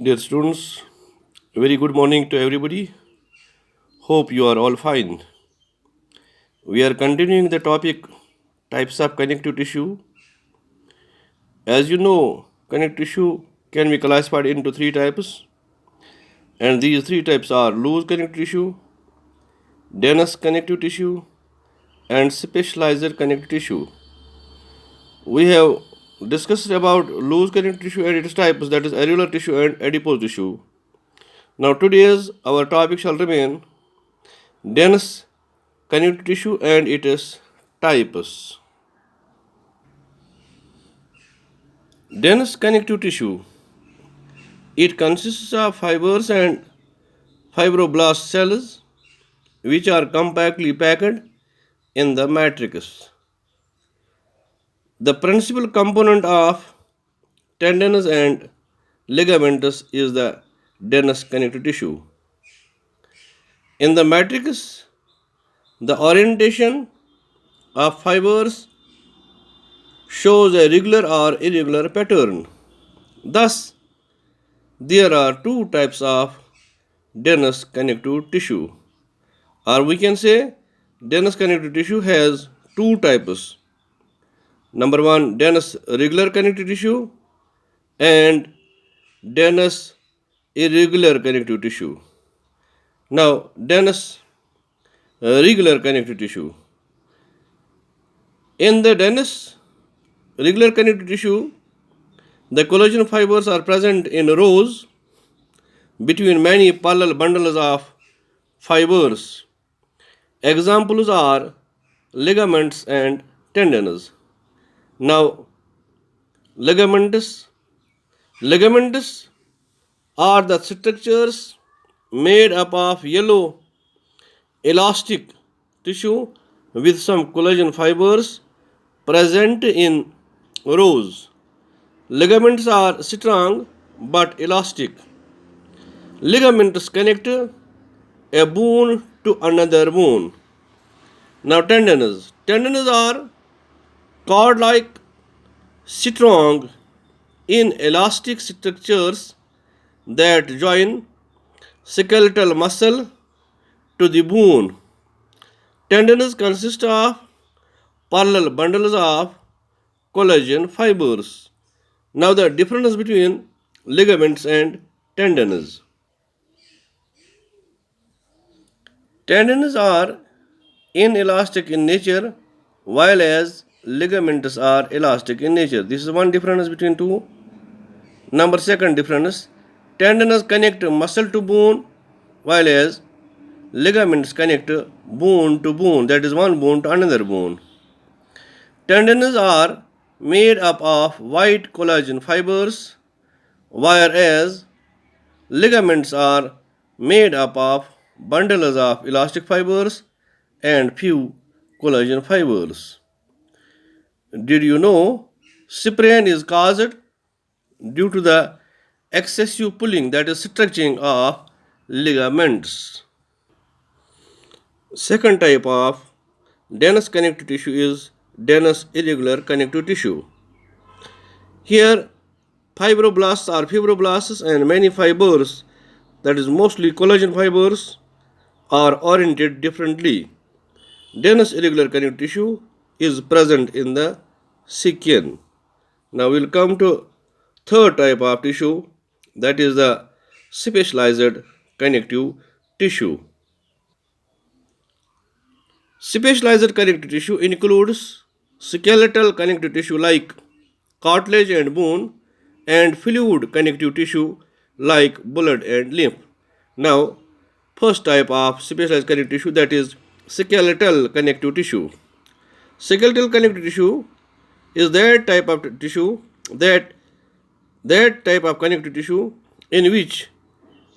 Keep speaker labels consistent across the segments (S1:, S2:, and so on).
S1: Dear students, very good morning to everybody. Hope you are all fine. We are continuing the topic types of connective tissue. As you know, connective tissue can be classified into three types, and these three types are loose connective tissue, dense connective tissue, and specialized connective tissue. We have discussed about loose connective tissue and its types, that is areolar tissue and adipose tissue. Now today's our topic shall remain dense connective tissue and its types. Dense connective tissue. It consists of fibers and fibroblast cells which are compactly packed in the matrix. The principal component of tendons and ligaments is the dense connective tissue. In the matrix, the orientation of fibers shows a regular or irregular pattern. Thus, there are two types of dense connective tissue, or we can say dense connective tissue has two types. Number one, dense regular connective tissue and dense irregular connective tissue. Now, dense regular connective tissue. In the dense regular connective tissue, the collagen fibers are present in rows between many parallel bundles of fibers. Examples are ligaments and tendons. Now, ligaments. Ligaments are the structures made up of yellow elastic tissue with some collagen fibers present in rows. Ligaments are strong but elastic. Ligaments connect a bone to another bone. Now, tendons. Tendons are cord like, strong, inelastic structures that join skeletal muscle to the bone. Tendons consist of parallel bundles of collagen fibers. Now, the difference between ligaments and tendons. Tendons are inelastic in nature, while as ligaments are elastic in nature. This is one difference between two. Number second difference, tendons connect muscle to bone, while as ligaments connect bone to bone, that is one bone to another bone. Tendons are made up of white collagen fibers, whereas ligaments are made up of bundles of elastic fibers and few collagen fibers. Did you know sprain is caused due to the excessive pulling, that is stretching of ligaments? Second type of dense connective tissue is dense irregular connective tissue. Here, fibroblasts and many fibers, that is mostly collagen fibers, are oriented differently. Dense irregular connective tissue is present in the skin. Now we'll come to third type of tissue, that is the specialized connective tissue. Specialized connective tissue includes skeletal connective tissue like cartilage and bone, and fluid connective tissue like blood and lymph. Now, first type of specialized connective tissue, that is skeletal connective tissue. Skeletal connective tissue is that type of tissue that type of connective tissue in which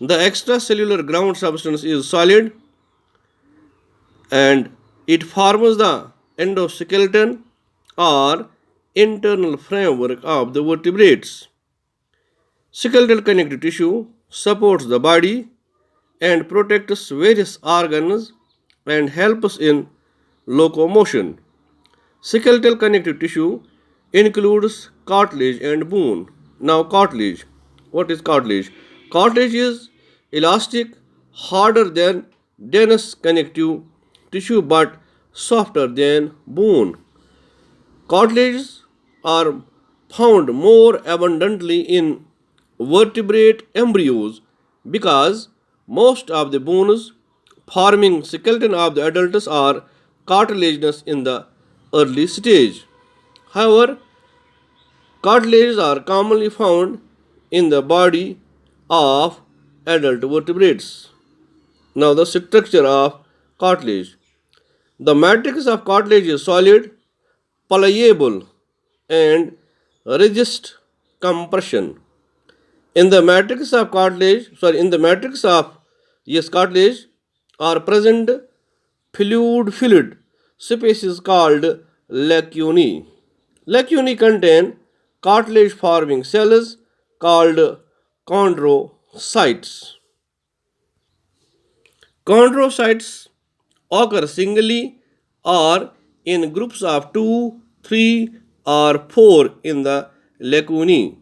S1: the extracellular ground substance is solid and it forms the endoskeleton or internal framework of the vertebrates. Skeletal connective tissue supports the body and protects various organs and helps in locomotion. Skeletal connective tissue includes cartilage and bone. Now, cartilage. What is cartilage? Cartilage is elastic, harder than dense connective tissue but softer than bone. Cartilages are found more abundantly in vertebrate embryos because most of the bones forming skeleton of the adults are cartilaginous in the early stage. However, cartilages are commonly found in the body of adult vertebrates. Now, the structure of cartilage. The matrix of cartilage is solid, pliable, and resist compression. In the matrix of cartilage are present fluid spaces called lacunae. Lacunae contain cartilage forming cells called chondrocytes. Chondrocytes occur singly or in groups of 2, 3, or 4 in the lacunae.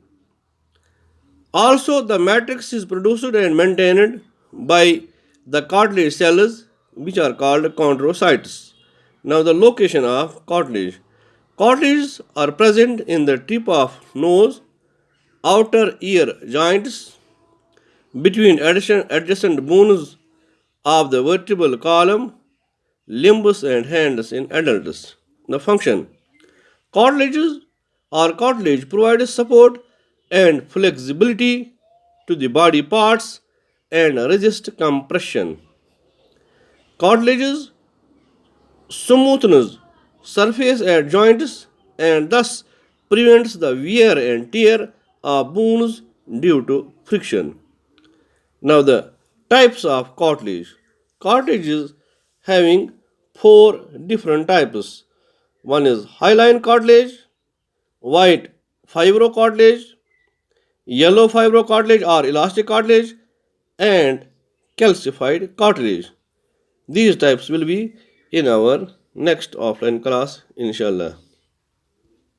S1: Also, the matrix is produced and maintained by the cartilage cells, which are called chondrocytes. Now, the location of cartilage. Cartilages are present in the tip of nose, outer ear joints, between adjacent bones of the vertebral column, limbs, and hands in adults. The function. Cartilages or cartilage provides support and flexibility to the body parts and resist compression. Cartilages smoothness surface at joints and thus prevents the wear and tear of bones due to friction. Now the types of cartilage. Cartilage is having four different types. One is hyaline cartilage, white fibrocartilage, yellow fibrocartilage or elastic cartilage, and calcified cartilage. These types will be in our next offline class, inshallah.